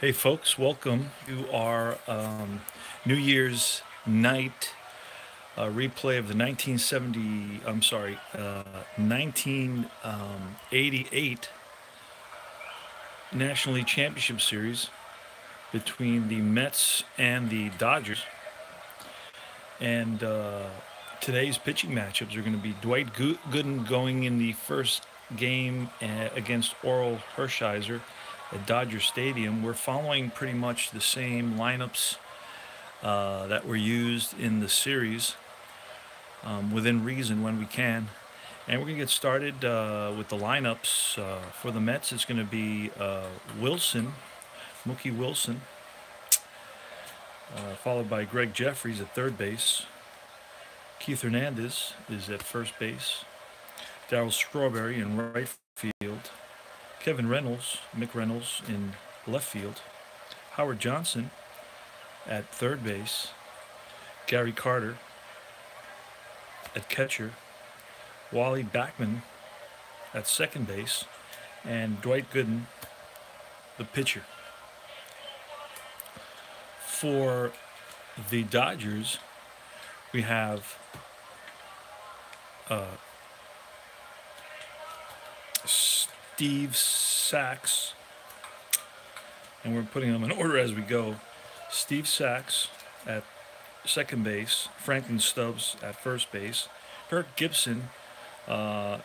Hey folks, welcome to our New Year's night replay of the 1988 National League Championship Series between the Mets and the Dodgers. And today's pitching matchups are going to be Dwight Gooden going in the first game against Oral Hershiser at Dodger Stadium. We're following pretty much the same lineups that were used in the series within reason when we can. And we're going to get started with the lineups. For the Mets, it's going to be Mookie Wilson, followed by Greg Jeffries at third base. Keith Hernandez is at first base. Darryl Strawberry in right field. Mick Reynolds in left field. Howard Johnson at third base. Gary Carter at catcher. Wally Backman at second base. And Dwight Gooden, the pitcher. For the Dodgers, we have Steve Sax, and we're putting them in order as we go. Steve Sax at second base, Franklin Stubbs at first base, Kirk Gibson.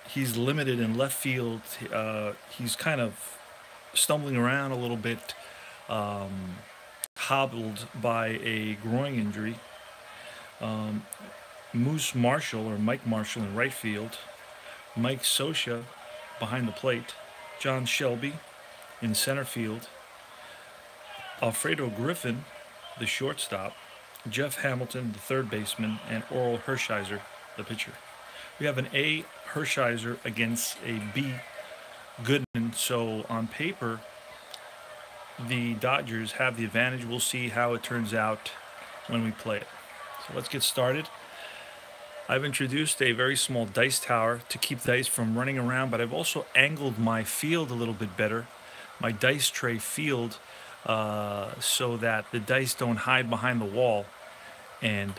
He's limited in left field. He's kind of stumbling around a little bit, hobbled by a groin injury. Mike Marshall in right field. Mike Scioscia behind the plate. John Shelby in center field. Alfredo Griffin, the shortstop. Jeff Hamilton, the third baseman, and Oral Hershiser, the pitcher. We have an A Hershiser against a B Goodman. So on paper, the Dodgers have the advantage. We'll see how it turns out when we play it. So let's get started. I've introduced a very small dice tower to keep the dice from running around, but I've also angled my field a little bit better, my dice tray field, so that the dice don't hide behind the wall. And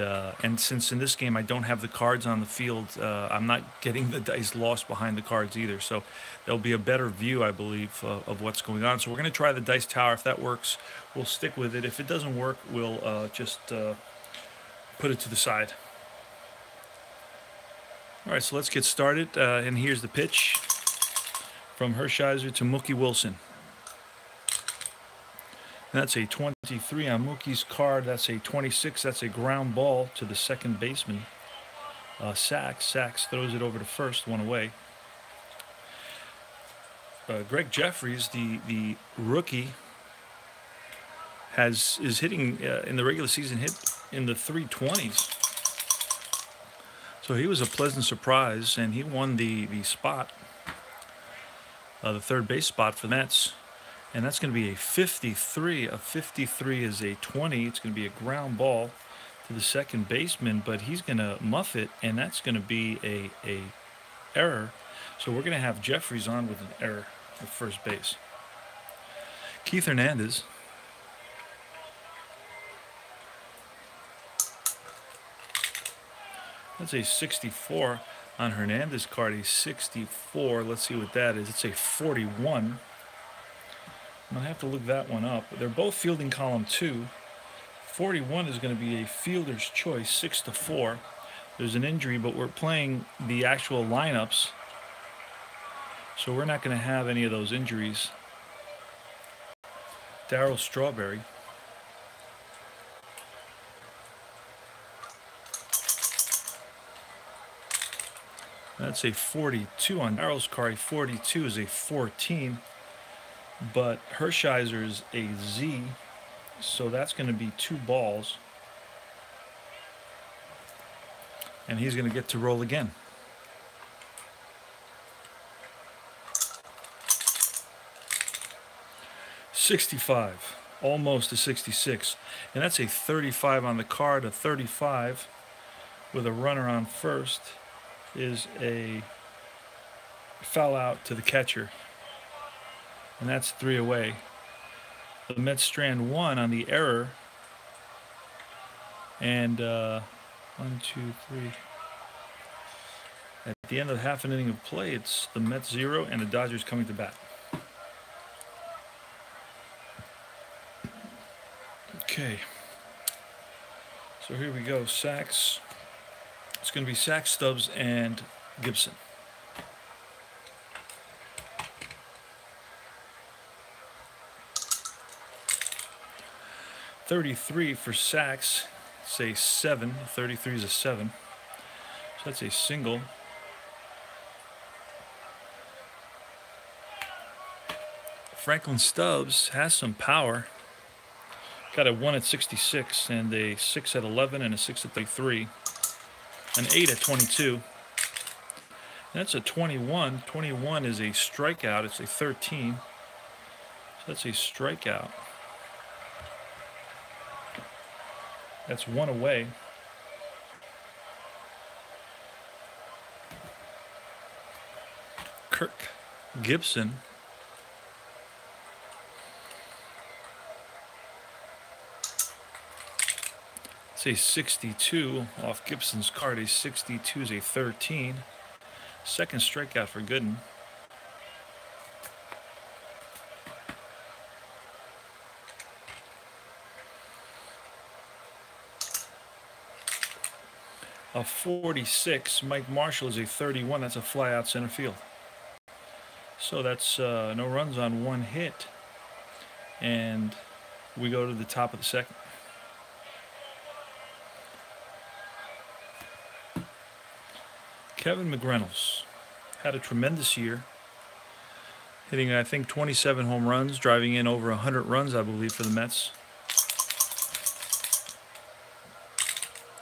since in this game I don't have the cards on the field, I'm not getting the dice lost behind the cards either. So there'll be a better view, I believe, of what's going on. So we're going to try the dice tower. If that works, we'll stick with it. If it doesn't work, we'll just put it to the side. All right, so let's get started. And here's the pitch from Hershiser to Mookie Wilson. That's a 23 on Mookie's card. That's a 26. That's a ground ball to the second baseman. Sax throws it over to first, one away. Greg Jeffries, the rookie, is hitting in the regular season, hit in the 320s. So he was a pleasant surprise, and he won the spot, the third base spot for the Mets. And that's going to be a 53. A 53 is a 20. It's going to be a ground ball to the second baseman, but he's going to muff it, and that's going to be a error. So we're going to have Jeffries on with an error at first base. Keith Hernandez. That's a 64 on Hernandez card, a 64. Let's see what that is. It's a 41. I'm going to have to look that one up. They're both fielding column 2. 41 is going to be a fielder's choice, 6-4. There's an injury, but we're playing the actual lineups, so we're not going to have any of those injuries. Darryl Strawberry. That's a 42 on Darryl's card. 42 is a 14. But Hershiser is a Z, so that's going to be 2 balls. And he's going to get to roll again. $65, almost a 66. And that's a 35 on the card. A 35 with a runner on first is a foul out to the catcher. And that's 3 away. The Mets strand one on the error. And 1, 2, 3. At the end of half an inning of play, it's the Mets 0 and the Dodgers coming to bat. Okay. So here we go. Sacks. It's going to be Sacks, Stubbs, and Gibson. .33 for Sacks. Say 7. 33 is a 7. So that's a single. Franklin Stubbs has some power. Got a 1 at 66 and a 6 at 11 and a 6 at 33. An 8 at 22. That's a 21. 21 is a strikeout. It's a 13. So that's a strikeout. That's one away. Kirk Gibson. It's a 62 off Gibson's card. A 62 is a 13. Second strikeout for Gooden. A 46. Mike Marshall is a 31. That's a fly out center field. So that's no runs on one hit. And we go to the top of the second. Kevin McReynolds had a tremendous year, hitting, I think, 27 home runs, driving in over 100 runs, I believe, for the Mets.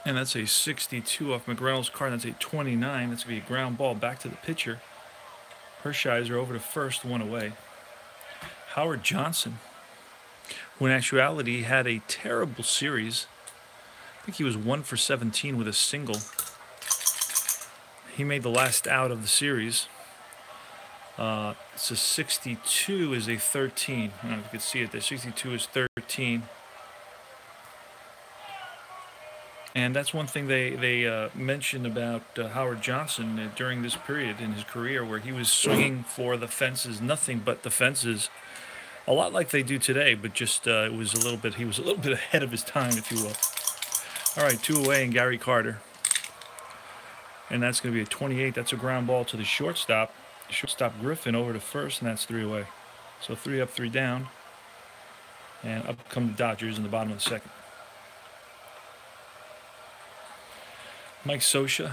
And that's a 62 off McReynolds' card. That's a 29. That's going to be a ground ball back to the pitcher. Hershiser over to first, one away. Howard Johnson, who in actuality had a terrible series. I think he was 1 for 17 with a single. He made the last out of the series. It's a 62 is a 13. I don't know if you can see it there. 62 is 13. And that's one thing they mentioned about Howard Johnson during this period in his career, where he was swinging for the fences, nothing but the fences, a lot like they do today, but just it was a little bit. He was a little bit ahead of his time, if you will. All right, 2 away, and Gary Carter, and that's going to be a 28. That's a ground ball to the shortstop. Shortstop Griffin over to first, and that's 3 away. So 3 up, 3 down, and up come the Dodgers in the bottom of the second. Mike Scioscia.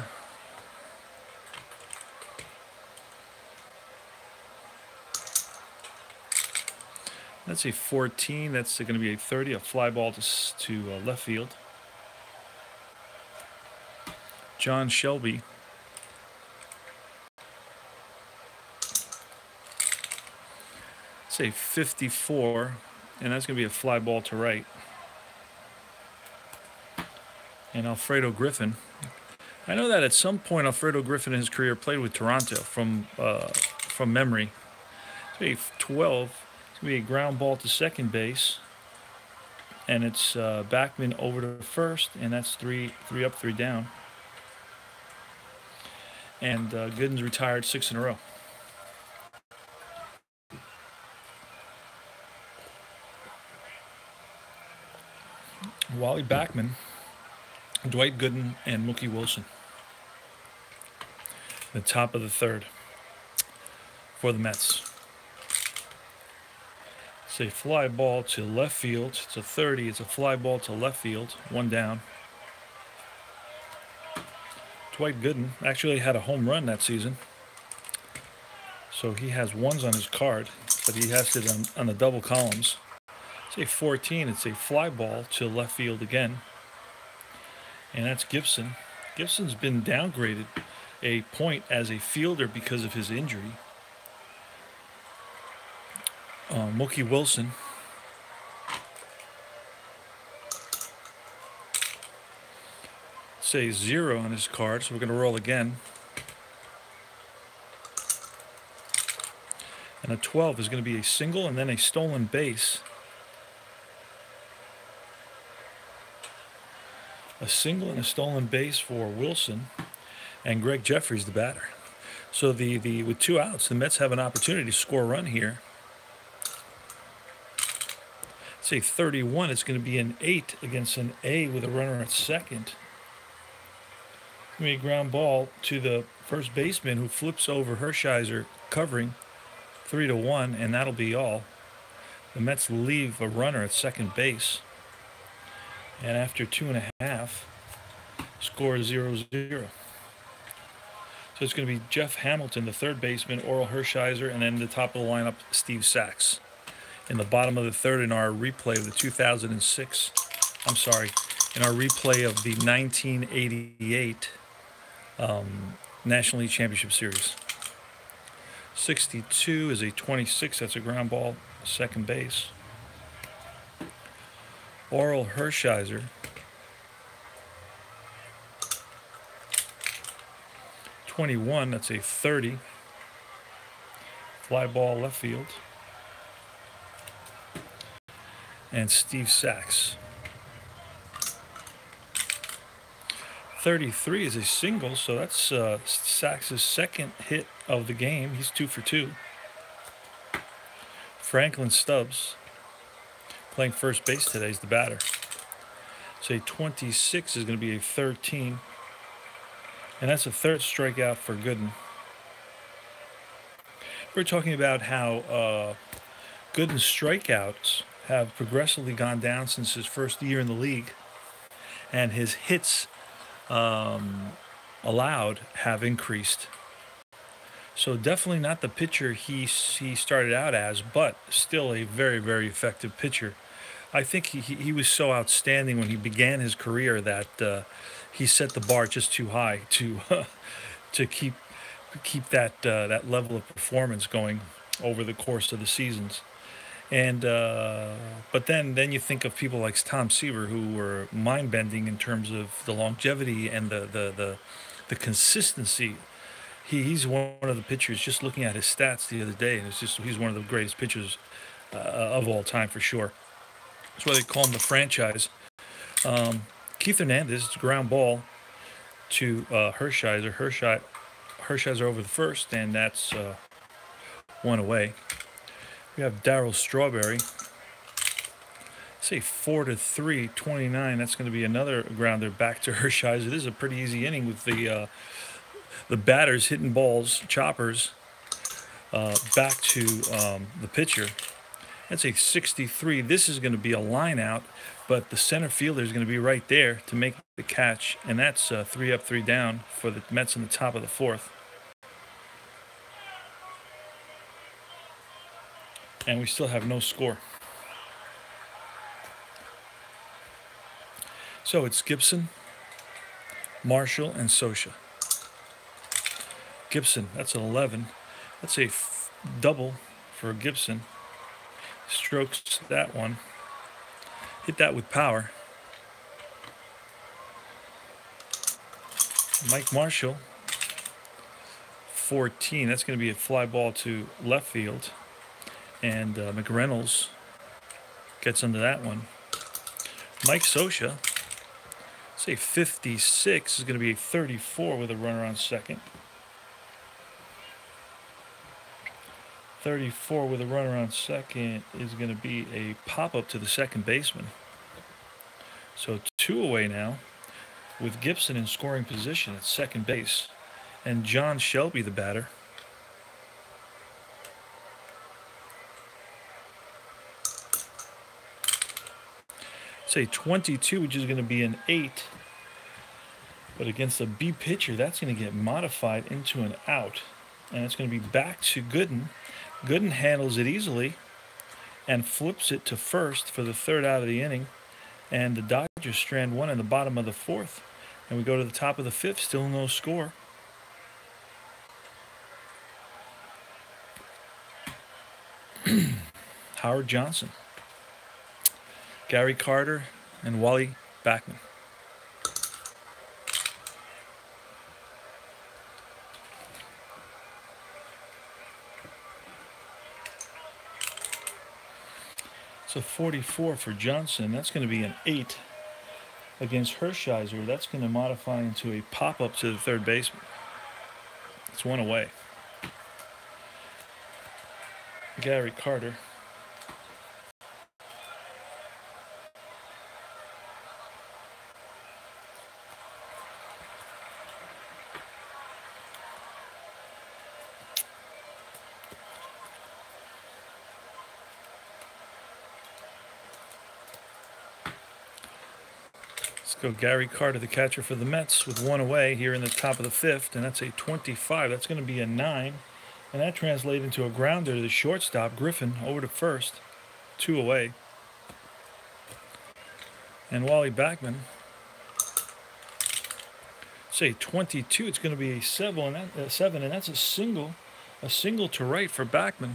That's a 14. That's going to be a 30. A fly ball to left field. John Shelby. It's a 54, and that's going to be a fly ball to right. And Alfredo Griffin. I know that at some point Alfredo Griffin in his career played with Toronto from memory. It's a 12. It's going to be a ground ball to second base. And it's Backman over to first, and that's 3 up, 3 down. And Gooden's retired 6 in a row. Wally Backman, Dwight Gooden, and Mookie Wilson. The top of the third for the Mets. It's a fly ball to left field. It's a 30. It's a fly ball to left field. 1 down. Dwight Gooden actually had a home run that season. So he has 1s on his card, but he has it on the double columns. It's a 14. It's a fly ball to left field again. And that's Gibson. Gibson's been downgraded a point as a fielder because of his injury. Mookie Wilson. Say 0 on his card, so we're going to roll again. And a 12 is going to be a single and then a stolen base. a single and a stolen base for Wilson, and Greg Jeffries, the batter. So the with 2 outs, the Mets have an opportunity to score a run here. Say 31, it's going to be an 8 against an A with a runner at second. It's going to be a ground ball to the first baseman, who flips over Hershiser covering, 3-1, and that'll be all. The Mets leave a runner at second base, and after 2.5, score 0-0. So it's going to be Jeff Hamilton, the third baseman, Oral Hershiser, and then the top of the lineup, Steve Sachs. In the bottom of the third, in our replay of the 2006, in our replay of the 1988 National League Championship Series. 62 is a 26. That's a ground ball, second base. Oral Hershiser. 21, that's a 30. Fly ball left field. And Steve Sachs. 33 is a single, so that's Sachs' second hit of the game. He's 2 for 2. Franklin Stubbs, playing first base today, is the batter. So a 26 is going to be a 13. And that's a third strikeout for Gooden. We're talking about how Gooden's strikeouts have progressively gone down since his first year in the league, and his hits allowed have increased. So definitely not the pitcher he started out as, but still a very, very effective pitcher. I think he was so outstanding when he began his career that he set the bar just too high to keep that level of performance going over the course of the seasons. And but then you think of people like Tom Seaver, who were mind-bending in terms of the longevity and the consistency. He's one of the pitchers. Just looking at his stats the other day, and he's one of the greatest pitchers of all time for sure. That's why they call him the franchise. Keith Hernandez, ground ball to Hershiser. Hershiser over the first, and that's 1 away. We have Darryl Strawberry. Say 4-3, 29. That's going to be another grounder back to Hershiser. This is a pretty easy inning with the batters hitting balls, choppers, back to the pitcher. That's a 63. This is going to be a line out, but the center fielder is going to be right there to make the catch, and that's 3 up, 3 down for the Mets in the top of the fourth. And we still have no score. So it's Gibson, Marshall, and Scioscia. Gibson, that's an 11. That's a double for Gibson. Strokes that one. Hit that with power. Mike Marshall, 14. That's going to be a fly ball to left field. And McReynolds gets under that one. Mike Scioscia, say 56, is going to be a 34 with a runner on second. 34 with a runner on second is going to be a pop-up to the second baseman. So 2 away now, with Gibson in scoring position at second base, and John Shelby, the batter. Say 22, which is going to be an 8. But against a B pitcher, that's going to get modified into an out. And it's going to be back to Gooden. Gooden handles it easily and flips it to first for the third out of the inning. And the Dodgers strand 1 in the bottom of the fourth. And we go to the top of the fifth, still no score. Howard Johnson, Gary Carter, and Wally Backman. So 44 for Johnson. That's going to be an 8. against Hershiser. That's going to modify into a pop-up to the third baseman. It's 1 away. Gary Carter. Let's go Gary Carter, the catcher for the Mets, with 1 away here in the top of the 5th, and that's a 25. That's going to be a 9, and that translates into a grounder to the shortstop, Griffin, over to first, 2 away. And Wally Backman, say 22. It's going to be a 7, and that's a single to right for Backman.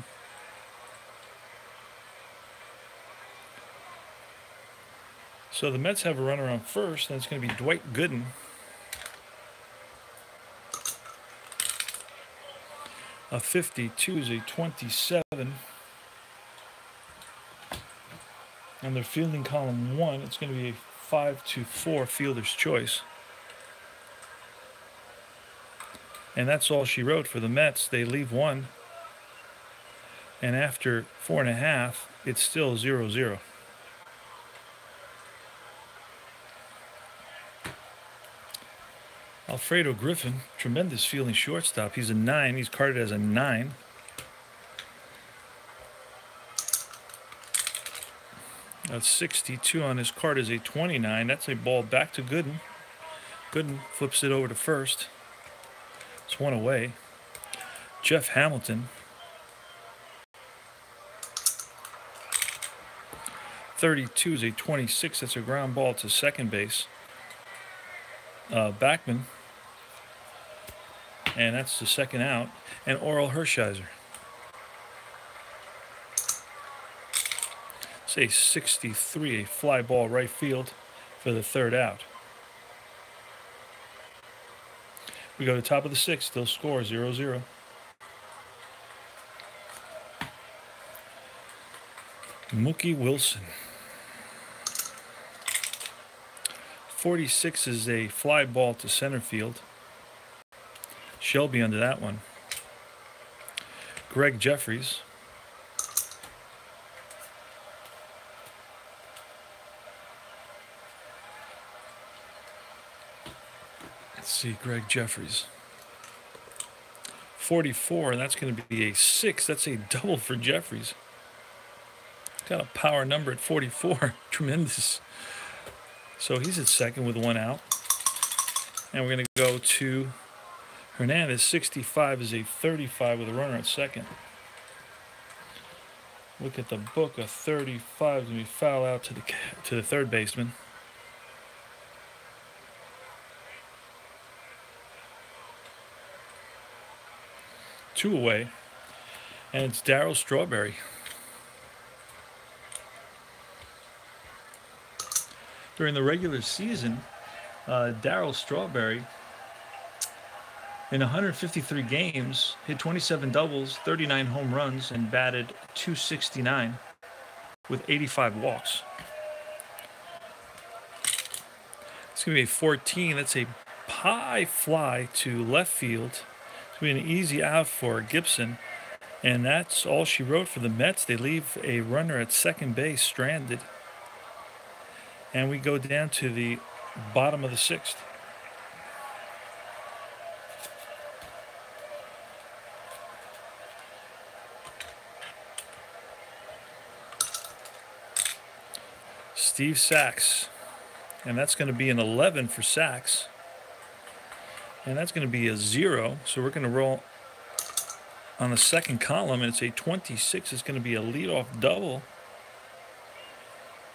So the Mets have a runner on first, and it's going to be Dwight Gooden. A 52 is a 27. And their fielding column 1, it's going to be a 5-4 fielder's choice. And that's all she wrote for the Mets. They leave 1. And after 4.5, it's still 0-0. Alfredo Griffin, tremendous fielding shortstop. He's a 9. He's carded as a 9. That's 62 on his card is a 29. That's a ball back to Gooden. Gooden flips it over to first. It's 1 away. Jeff Hamilton. 32 is a 26. That's a ground ball to second base. Backman. And that's the second out. And Oral Hershiser. Say 63, a fly ball right field for the third out. We go to the top of the 6th, still score 0-0. Mookie Wilson. 46 is a fly ball to center field. Shelby under that one. Greg Jeffries. Let's see, Greg Jeffries. 44, and that's going to be a 6. That's a double for Jeffries. Got a power number at 44. Tremendous. So he's at second with 1 out. And we're going to go to Hernandez. 65 is a 35 with a runner at second. Look at the book. A 35 is going to be foul out to the third baseman. Two away. And it's Darryl Strawberry. During the regular season, Darryl Strawberry, in 153 games, hit 27 doubles, 39 home runs, and batted .269 with 85 walks. It's going to be a 14. That's a high fly to left field. It's going to be an easy out for Gibson. And that's all she wrote for the Mets. They leave a runner at second base stranded. And we go down to the bottom of the 6th. Steve Sachs. And that's going to be an 11 for Sachs. And that's going to be a 0. So we're going to roll on the second column. And it's a 26. It's going to be a leadoff double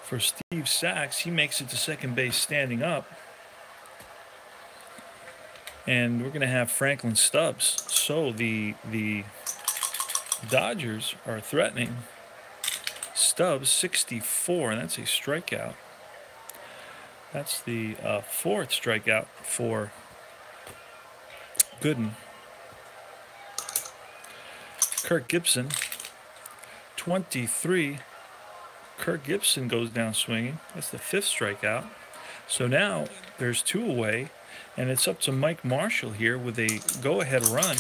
for Steve Sachs. He makes it to second base standing up. And we're going to have Franklin Stubbs. So the Dodgers are threatening Stubbs, 64, and that's a strikeout. That's the 4th strikeout for Gooden. Kirk Gibson, 23. Kirk Gibson goes down swinging. That's the 5th strikeout. So now there's 2 away, and it's up to Mike Marshall here with a go-ahead run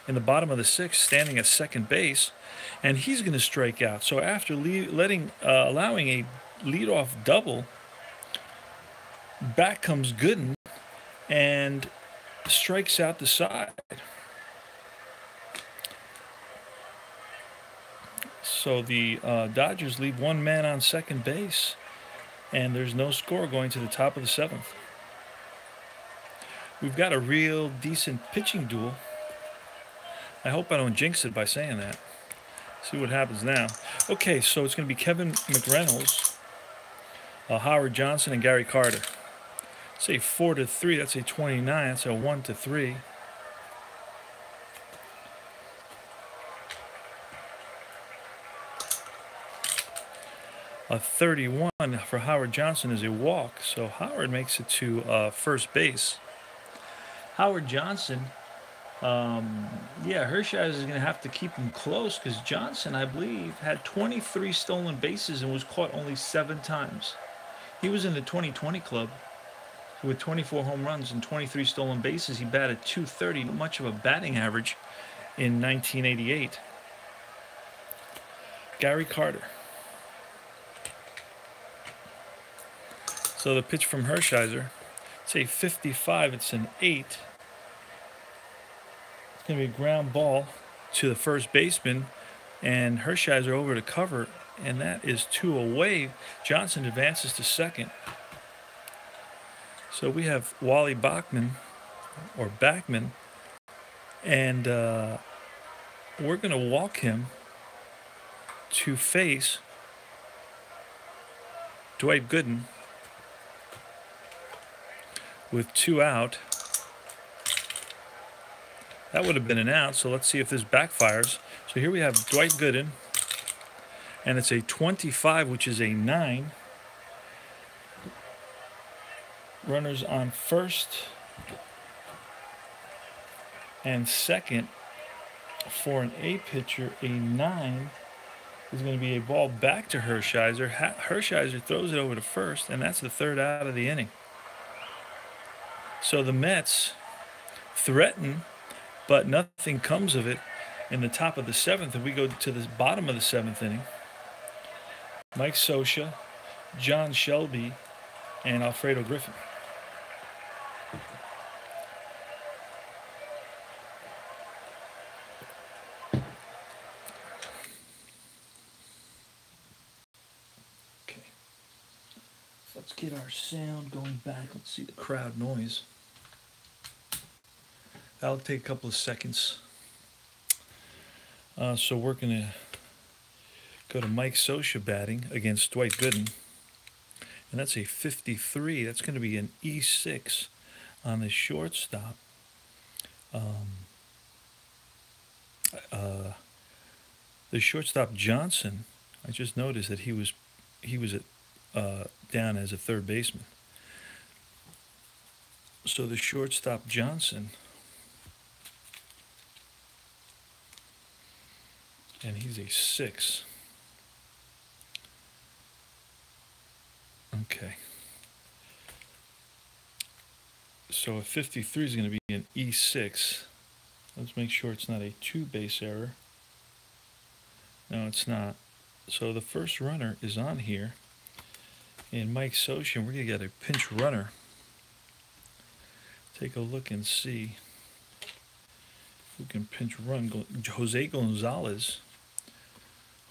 in the bottom of the 6th, standing at second base, and he's going to strike out. So after allowing a leadoff double, back comes Gooden and strikes out the side. So the Dodgers leave 1 man on second base, and there's no score going to the top of the 7th. We've got a real decent pitching duel. I hope I don't jinx it by saying that. See what happens now. Okay, so it's going to be Kevin McReynolds, Howard Johnson, and Gary Carter. Say 4-3. That's a 29. That's a 1-3. A 31 for Howard Johnson is a walk, so Howard makes it to first base. Howard Johnson, Hershiser is going to have to keep him close because Johnson, I believe, had 23 stolen bases and was caught only 7 times. He was in the 2020 club with 24 home runs and 23 stolen bases. He batted .230, not much of a batting average in 1988. Gary Carter. So the pitch from Hershiser, it's a 55, it's an 8. It's going to be a ground ball to the first baseman, and Hershiser over to cover, and that is 2 away. Johnson advances to second. So we have Wally Backman, and we're going to walk him to face Dwight Gooden with 2 out. That would have been an out, so let's see if this backfires. So here we have Dwight Gooden, and it's a 25, which is a 9. Runners on first and second. For an A pitcher, a 9 is going to be a ball back to Hershiser. Hershiser throws it over to first, and that's the 3rd out of the inning. So the Mets threaten, but nothing comes of it in the top of the 7th. And we go to the bottom of the 7th inning. Mike Scioscia, John Shelby, and Alfredo Griffin. Okay. Let's get our sound going back. Let's see the crowd noise. That'll take a couple of seconds. So we're going to go to Mike Scioscia batting against Dwight Gooden. And that's a 53. That's going to be an E6 on the shortstop. The shortstop Johnson, I just noticed that he was down as a 3rd baseman. So the shortstop Johnson, and he's a 6. Okay. So a 53 is going to be an E6. Let's make sure it's not a 2-base error. No, it's not. So the first runner is on here. And Mike Scioscia, we're going to get a pinch runner. Take a look and see who can pinch run. Jose Gonzalez.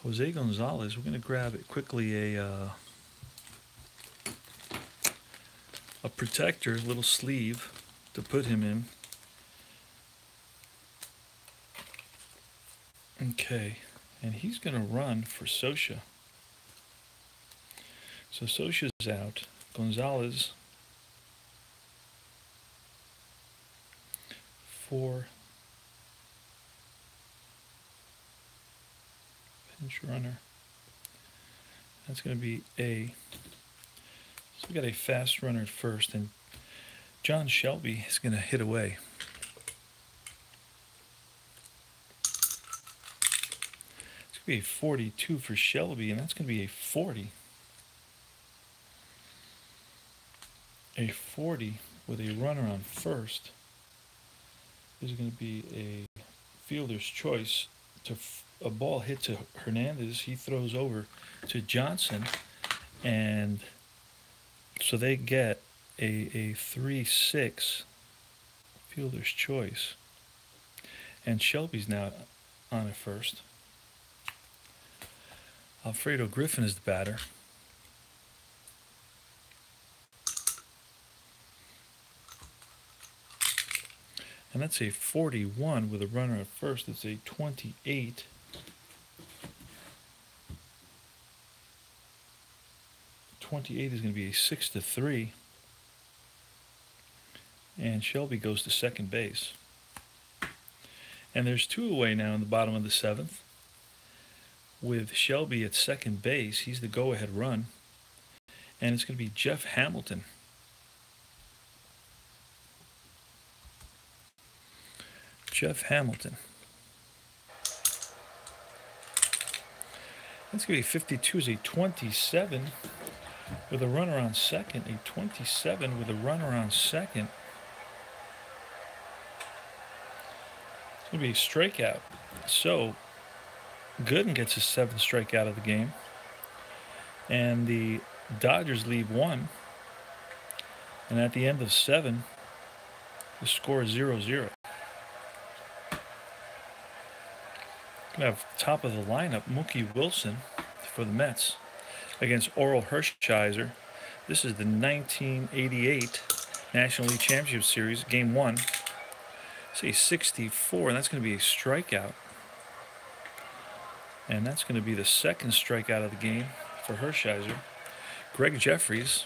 Jose Gonzalez, we're going to grab it quickly a protector, little sleeve to put him in. Okay, and he's going to run for Scioscia. So Scioscia's out. Gonzalez for pinch runner. That's going to be A. So we got a fast runner at first, and John Shelby is going to hit away. It's going to be a 42 for Shelby, and that's going to be a 40. A 40 with a runner on first is going to be a fielder's choice. A ball hit to Hernandez. He throws over to Johnson, and so they get a 3-6 fielder's choice. And Shelby's now on at first. Alfredo Griffin is the batter. And that's a 41 with a runner at first. It's a 28. '28 is going to be a 6-3. And Shelby goes to second base. And there's 2 away now in the bottom of the 7th. With Shelby at second base, he's the go-ahead run. And it's going to be Jeff Hamilton. Jeff Hamilton. That's going to be 52 is a 27 with a runner on second. A 27 with a runner on second. It's going to be a strikeout. So Gooden gets his 7th strikeout of the game. And the Dodgers leave 1. And at the end of 7, the score is 0-0. Going to have top of the lineup, Mookie Wilson for the Mets against Oral Hershiser. This is the 1988 National League Championship Series, Game 1. It's a 64, and that's going to be a strikeout. And that's going to be the 2nd strikeout of the game for Hershiser. Greg Jeffries.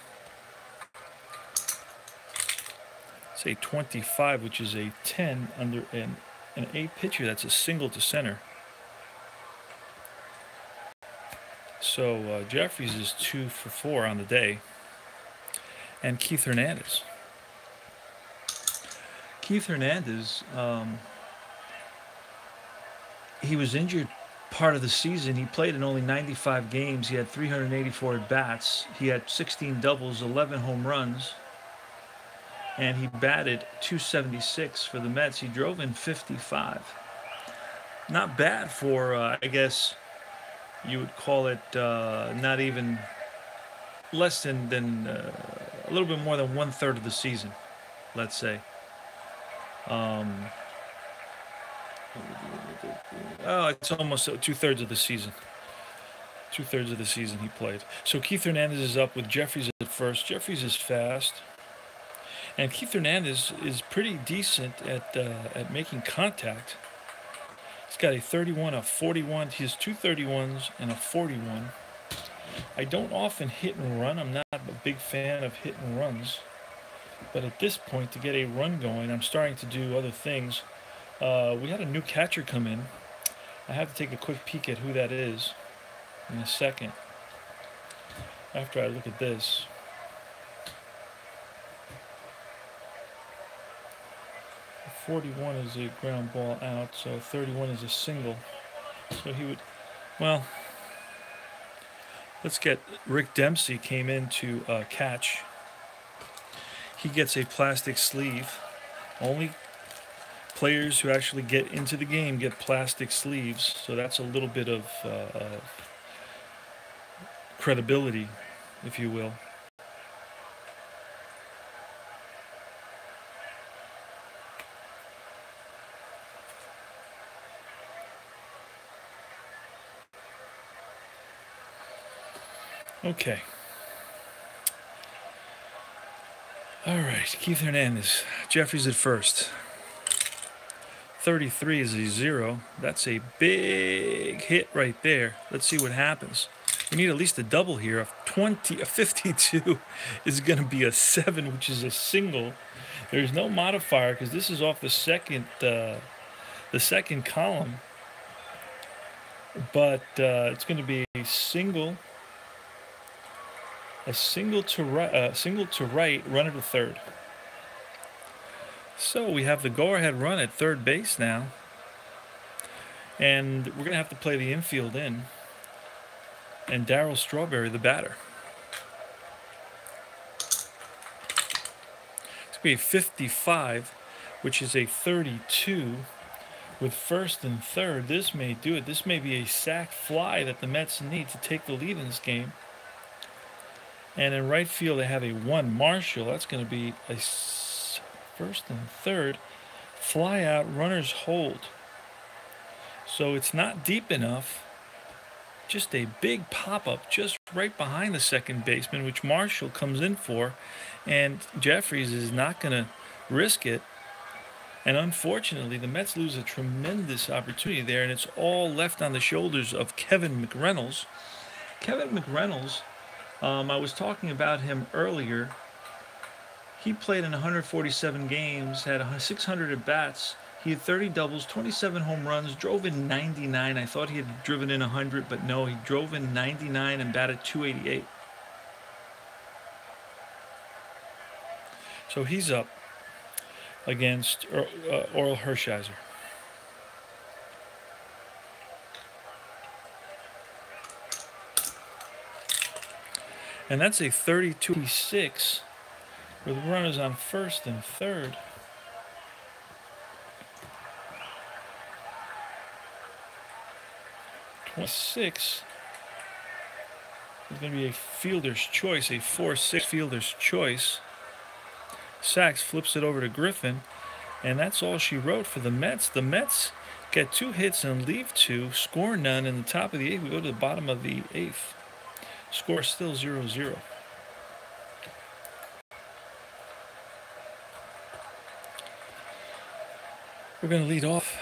It's a 25, which is a 10 under an 8 pitcher. That's a single to center. So Jeffries is 2 for 4 on the day. And Keith Hernandez. Keith Hernandez, he was injured part of the season. He played in only 95 games. He had 384 at-bats. He had 16 doubles, 11 home runs. And he batted .276 for the Mets. He drove in 55. Not bad for, I guess, you would call it not even less than a little bit more than 1/3 of the season, let's say. It's almost 2/3 of the season. 2/3 of the season he played. So Keith Hernandez is up with Jeffries at first. Jeffries is fast. And Keith Hernandez is pretty decent at making contact. He's got a 31, a 41. He has 2 31s and a 41. I don't often hit and run. I'm not a big fan of hit and runs. But at this point, to get a run going, I'm starting to do other things. We had a new catcher come in. I have to take a quick peek at who that is in a second after I look at this. The 41 is a ground ball out, so 31 is a single. So he would, well, let's get Rick Dempsey came in to catch. He gets a plastic sleeve. Only players who actually get into the game get plastic sleeves, so that's a little bit of credibility, if you will. Okay. All right, Keith Hernandez. Jeffries at first. 33 is a 0. That's a big hit right there. Let's see what happens. We need at least a double here. A 52 is going to be a 7, which is a single. There's no modifier because this is off the second column. But it's going to be a single to right, runner to third. So we have the go-ahead run at third base now. And we're going to have to play the infield in. And Darryl Strawberry, the batter. be a 55, which is a 32 with first and third. This may do it. This may be a sac fly that the Mets need to take the lead in this game. And in right field, they have a 1 Marshall. That's going to be a first and third. Fly out, runners hold. So it's not deep enough. Just a big pop-up just right behind the second baseman, which Marshall comes in for. And Jeffries is not going to risk it. And unfortunately, the Mets lose a tremendous opportunity there, and it's all left on the shoulders of Kevin McReynolds. Kevin McReynolds, I was talking about him earlier. He played in 147 games, had 600 at-bats. He had 30 doubles, 27 home runs, drove in 99. I thought he had driven in 100, but no, he drove in 99 and batted .288. So he's up against Orel Hershiser. And that's a 32-6 with runners on first and third. .6 is going to be a fielder's choice, a 4-6 fielder's choice. Sachs flips it over to Griffin, and that's all she wrote for the Mets. The Mets get 2 hits and leave 2, score none in the top of the 8th. We go to the bottom of the 8th. Score still 0-0. We're going to lead off.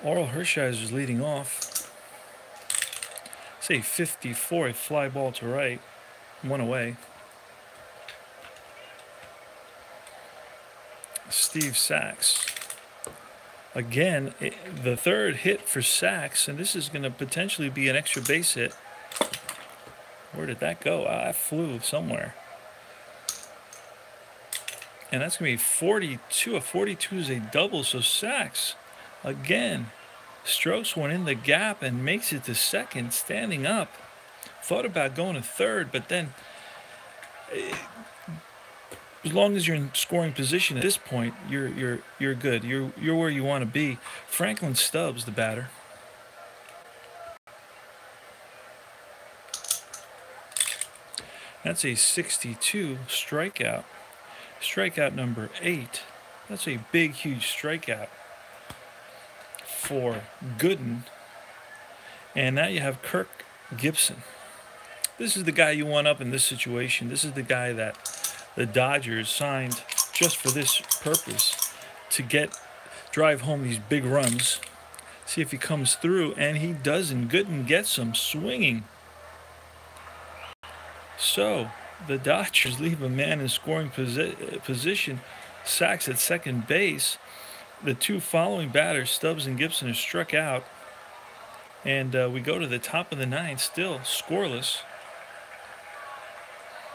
Orel Hershiser is leading off. Say 54, a fly ball to right, 1 away. Steve Sachs. Again, the third hit for Sachs, and this is going to potentially be an extra base hit. Where did that go? That flew somewhere. And that's going to be 42. A 42 is a double, so Sachs, again, strokes one in the gap and makes it to second, standing up. Thought about going to third, but then as long as you're in scoring position at this point, you're good. You're where you want to be. Franklin Stubbs, the batter. That's a 62 strikeout. Strikeout number 8. That's a big, huge strikeout for Gooden. And now you have Kirk Gibson. This is the guy you want up in this situation. This is the guy that the Dodgers signed just for this purpose, to drive home these big runs. See if he comes through, and he doesn't. Gooden gets him swinging. So the Dodgers leave a man in scoring position. Sachs at second base. The 2 following batters, Stubbs and Gibson, are struck out. And we go to the top of the 9th, still scoreless,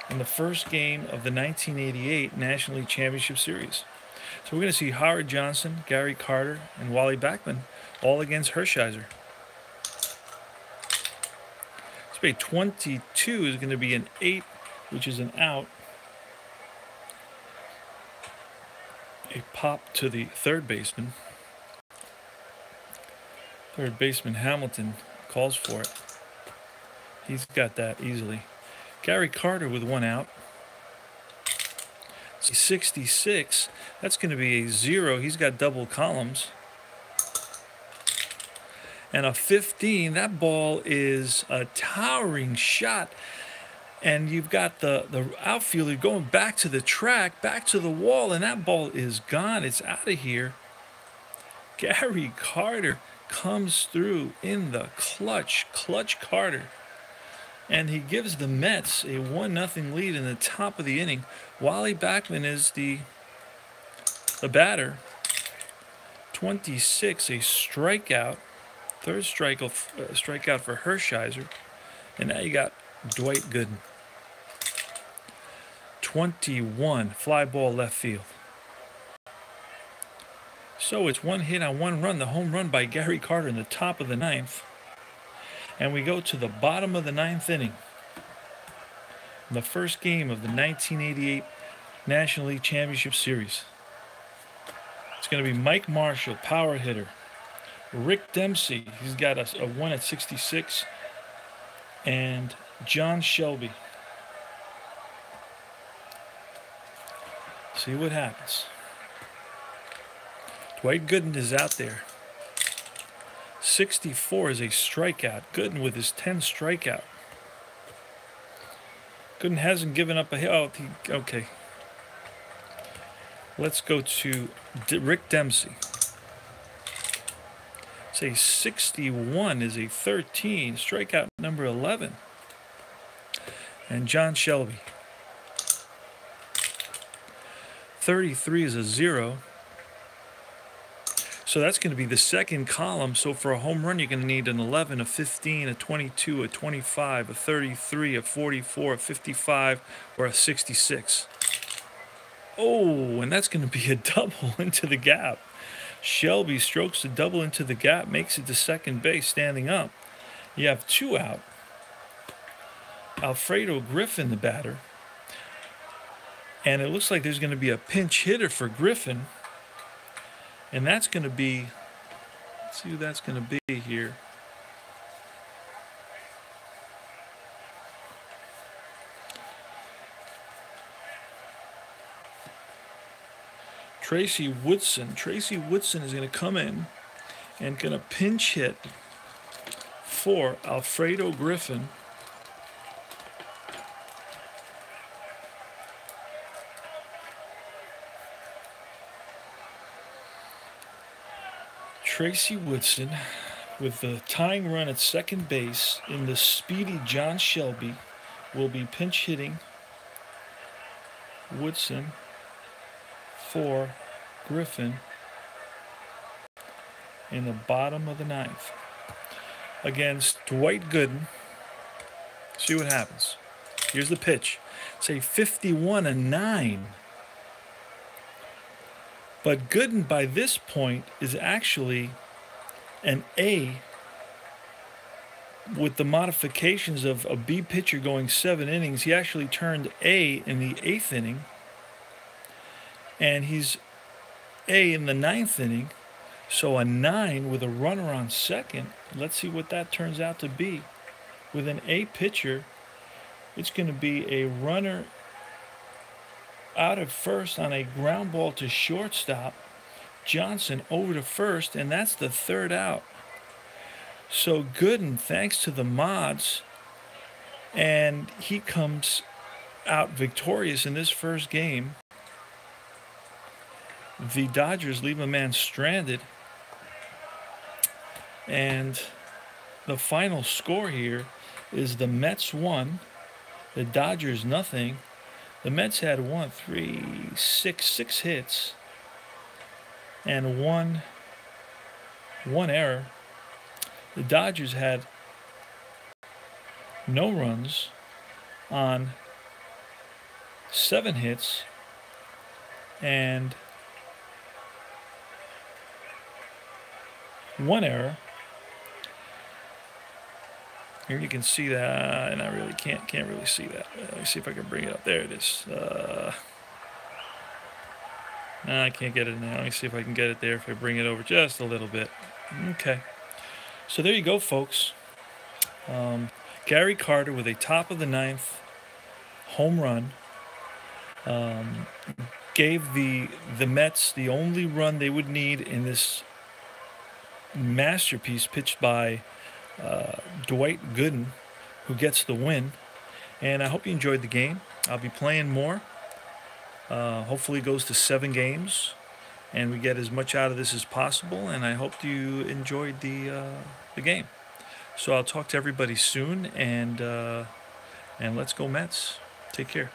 in the first game of the 1988 National League Championship Series. So we're going to see Howard Johnson, Gary Carter, and Wally Backman all against Hershiser. This 22 is going to be an 8, which is an out. A pop to the third baseman. Third baseman Hamilton calls for it. He's got that easily. Gary Carter with 1 out. 66. That's going to be a 0. He's got double columns. And a 15. That ball is a towering shot. And you've got the outfielder going back to the track, back to the wall, and that ball is gone. It's out of here. Gary Carter comes through in the clutch Carter. And he gives the Mets a 1-0 lead in the top of the inning. Wally Backman is the batter. 26, a strikeout. Third strikeout for Hershiser. And now you got Dwight Gooden. 21, fly ball left field. So it's 1 hit on 1 run, the home run by Gary Carter in the top of the 9th. And we go to the bottom of the 9th inning. The first game of the 1988 National League Championship Series. It's going to be Mike Marshall, power hitter. Rick Dempsey, he's got a 1 at 66. And John Shelby. See what happens. Dwight Gooden is out there. 64 is a strikeout. Gooden with his 10th strikeout. Gooden hasn't given up a hit. Oh, okay. Let's go to Rick Dempsey. Say 61 is a 13, strikeout number 11. And John Shelby. 33 is a 0. So that's going to be the second column. So for a home run, you're going to need an 11, a 15, a 22, a 25, a 33, a 44, a 55, or a 66. Oh, and that's going to be a double into the gap. Shelby strokes the double into the gap, makes it to second base, standing up. You have 2 out. Alfredo Griffin, the batter. And it looks like there's going to be a pinch hitter for Griffin. And that's going to be, let's see who that's going to be here. Tracy Woodson. Tracy Woodson is going to come in and going to pinch hit for Alfredo Griffin. Tracy Woodson with the tying run at second base in the speedy John Shelby will be pinch hitting Woodson for Griffin in the bottom of the 9th against Dwight Gooden. See what happens. Here's the pitch. Say 51-9. But Gooden, by this point, is actually an A with the modifications of a B pitcher going 7 innings. He actually turned A in the 8th inning. And he's A in the 9th inning. So a 9 with a runner on second. Let's see what that turns out to be. With an A pitcher, it's going to be a runner out of first on a ground ball to shortstop. Johnson over to first, and that's the 3rd out. So Gooden, thanks to the mods, and he comes out victorious in this first game. The Dodgers leave a man stranded, and the final score here is the Mets 1, the Dodgers nothing. The Mets had 6 hits and one error. The Dodgers had no runs on 7 hits and 1 error. Here you can see that, and I really can't really see that. Let me see if I can bring it up. There it is. No, I can't get it now. Let me see if I can get it there if I bring it over just a little bit. Okay. So there you go, folks. Gary Carter with a top of the 9th home run gave the Mets the only run they would need in this masterpiece pitched by Dwight Gooden, who gets the win. And I hope you enjoyed the game. I'll be playing more. Hopefully it goes to 7 games and we get as much out of this as possible, and I hope you enjoyed the game. So I'll talk to everybody soon, and let's go Mets. Take care.